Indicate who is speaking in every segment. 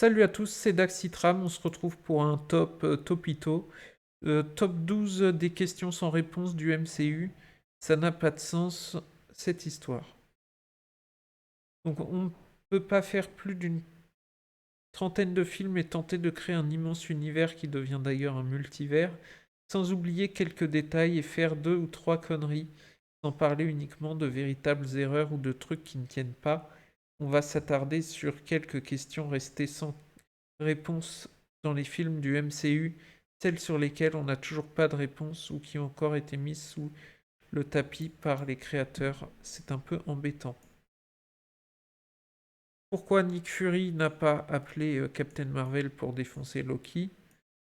Speaker 1: Salut à tous, c'est Daxitram, on se retrouve pour un top topito. Top 12 des questions sans réponse du MCU. Ça n'a pas de sens, cette histoire. Donc on ne peut pas faire plus d'une trentaine de films et tenter de créer un immense univers qui devient d'ailleurs un multivers, sans oublier quelques détails et faire deux ou trois conneries, sans parler uniquement de véritables erreurs ou de trucs qui ne tiennent pas. On va s'attarder sur quelques questions restées sans réponse dans les films du MCU, celles sur lesquelles on n'a toujours pas de réponse ou qui ont encore été mises sous le tapis par les créateurs. C'est un peu embêtant. Pourquoi Nick Fury n'a pas appelé Captain Marvel pour défoncer Loki?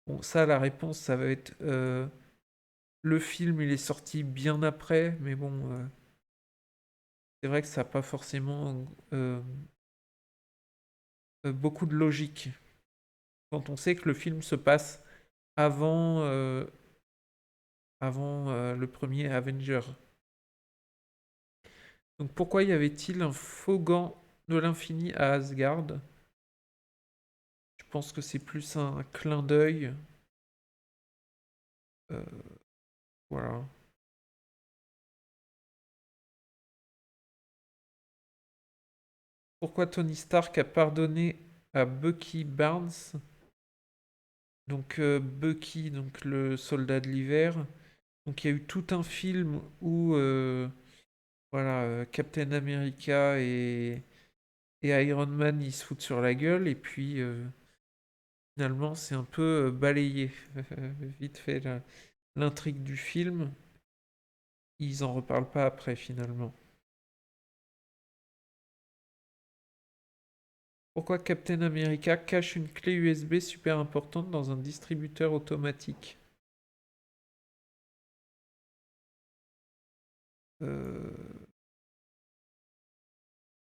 Speaker 1: Bon, ça, la réponse, ça va être le film, il est sorti bien après, mais bon, c'est vrai que ça n'a pas forcément beaucoup de logique. Quand on sait que le film se passe avant le premier Avenger. Donc pourquoi y avait-il un faux gant de l'infini à Asgard? Je pense que c'est plus un clin d'œil. Euh, voilà. Pourquoi Tony Stark a pardonné à Bucky Barnes? Donc Bucky, donc le soldat de l'hiver. Donc il y a eu tout un film où voilà, Captain America et Iron Man ils se foutent sur la gueule et puis finalement c'est un peu balayé vite fait l'intrigue du film. Ils en reparlent pas après finalement. Pourquoi Captain America cache une clé USB super importante dans un distributeur automatique? Euh,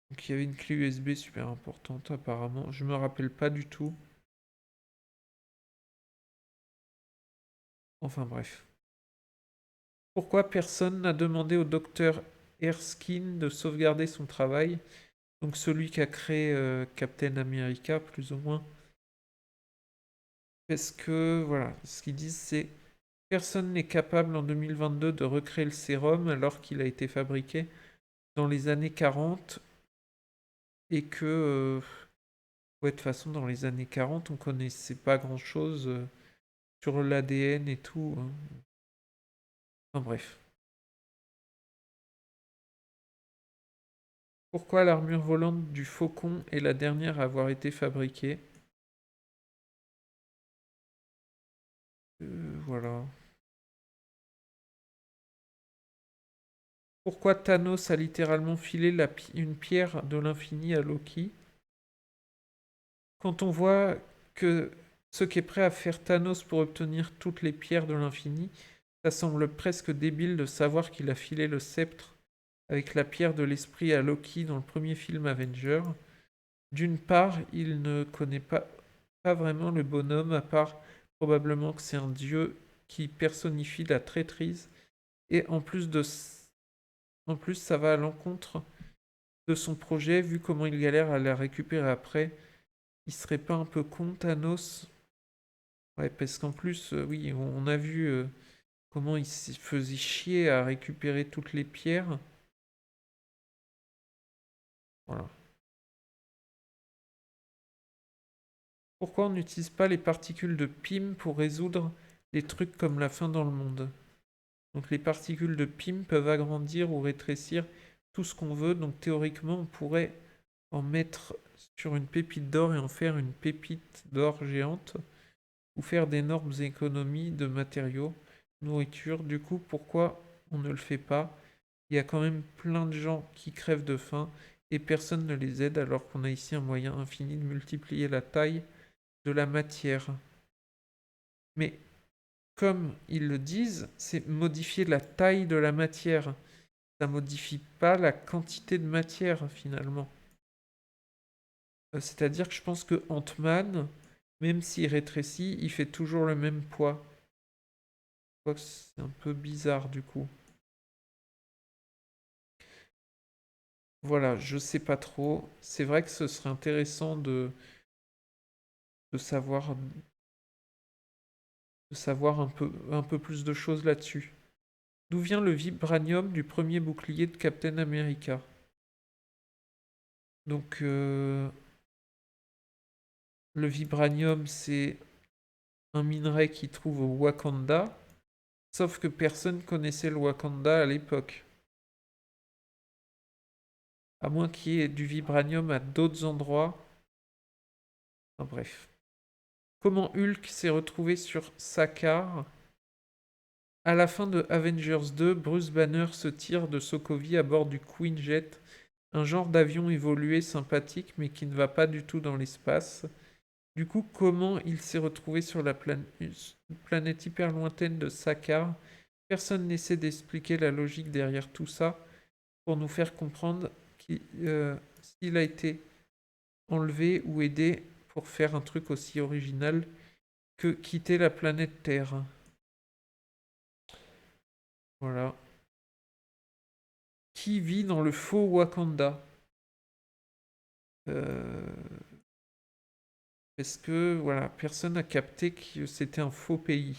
Speaker 1: Donc il y avait une clé USB super importante apparemment. Je me rappelle pas du tout. Enfin bref. Pourquoi personne n'a demandé au docteur Erskine de sauvegarder son travail? Donc celui qui a créé Captain America plus ou moins. Parce que voilà, ce qu'ils disent c'est personne n'est capable en 2022 de recréer le sérum alors qu'il a été fabriqué dans les années 40 et que ouais, de toute façon dans les années 40 on connaissait pas grand chose sur l'ADN et tout, hein. Enfin bref. Pourquoi l'armure volante du Faucon est la dernière à avoir été fabriquée? Voilà. Pourquoi Thanos a littéralement filé une pierre de l'infini à Loki? Quand on voit que ce qu'est prêt à faire Thanos pour obtenir toutes les pierres de l'infini, ça semble presque débile de savoir qu'il a filé le sceptre avec la pierre de l'esprit à Loki dans le premier film Avenger. D'une part, il ne connaît pas vraiment le bonhomme, à part probablement que c'est un dieu qui personnifie la traîtrise. Et en plus, ça va à l'encontre de son projet, vu comment il galère à la récupérer après. Il serait pas un peu con, Thanos? Ouais, parce qu'en plus, oui, on a vu comment il se faisait chier à récupérer toutes les pierres. Voilà. Pourquoi on n'utilise pas les particules de Pym pour résoudre les trucs comme la fin dans le monde? Donc les particules de Pym peuvent agrandir ou rétrécir tout ce qu'on veut. Donc théoriquement, on pourrait en mettre sur une pépite d'or et en faire une pépite d'or géante ou faire d'énormes économies de matériaux, nourriture. Du coup, pourquoi on ne le fait pas? Il y a quand même plein de gens qui crèvent de faim et personne ne les aide alors qu'on a ici un moyen infini de multiplier la taille de la matière. Mais comme ils le disent, c'est modifier la taille de la matière. Ça modifie pas la quantité de matière finalement. C'est-à-dire que je pense que Ant-Man, même s'il rétrécit, il fait toujours le même poids. Je crois que c'est un peu bizarre du coup. Voilà, je sais pas trop. C'est vrai que ce serait intéressant de savoir, un peu plus de choses là-dessus. D'où vient le vibranium du premier bouclier de Captain America? Donc, le vibranium, c'est un minerai qui trouve au Wakanda, sauf que personne connaissait le Wakanda à l'époque. À moins qu'il y ait du vibranium à d'autres endroits. Enfin, bref. Comment Hulk s'est retrouvé sur Sakaar? À la fin de Avengers 2, Bruce Banner se tire de Sokovie à bord du Quinjet, un genre d'avion évolué sympathique mais qui ne va pas du tout dans l'espace. Du coup, comment il s'est retrouvé sur la planète hyper lointaine de Sakaar? Personne n'essaie d'expliquer la logique derrière tout ça pour nous faire comprendre s'il a été enlevé ou aidé pour faire un truc aussi original que quitter la planète Terre. Voilà. Qui vit dans le faux Wakanda? Euh, Est-ce que voilà, personne n'a capté que c'était un faux pays?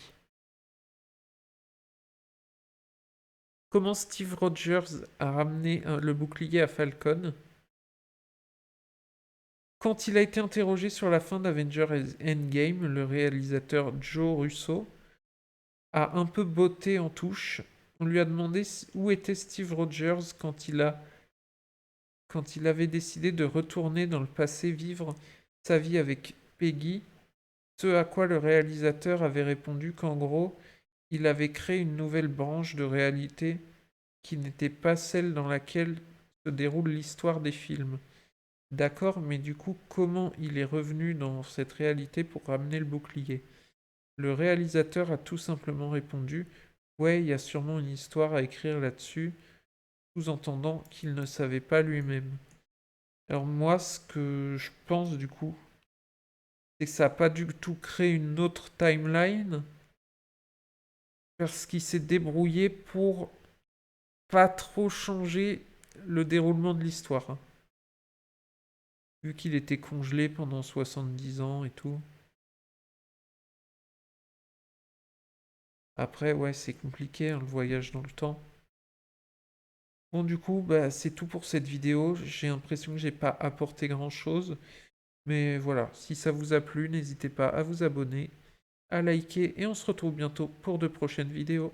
Speaker 1: Comment Steve Rogers a ramené le bouclier à Falcon? Quand il a été interrogé sur la fin d'Avengers Endgame, le réalisateur Joe Russo a un peu botté en touche. On lui a demandé où était Steve Rogers quand il avait décidé de retourner dans le passé vivre sa vie avec Peggy, ce à quoi le réalisateur avait répondu qu'en gros, il avait créé une nouvelle branche de réalité qui n'était pas celle dans laquelle se déroule l'histoire des films. D'accord, mais du coup, comment il est revenu dans cette réalité pour ramener le bouclier? Le réalisateur a tout simplement répondu: ouais, il y a sûrement une histoire à écrire là-dessus, sous-entendant qu'il ne savait pas lui-même. Alors moi, ce que je pense du coup, c'est que ça n'a pas du tout créé une autre timeline, parce qu'il s'est débrouillé pour pas trop changer le déroulement de l'histoire, hein. Vu qu'il était congelé pendant 70 ans et tout. Après, ouais, c'est compliqué, hein, le voyage dans le temps. Bon, du coup, bah, c'est tout pour cette vidéo. J'ai l'impression que j'ai pas apporté grand-chose. Mais voilà, si ça vous a plu, n'hésitez pas à vous abonner, à liker, et on se retrouve bientôt pour de prochaines vidéos.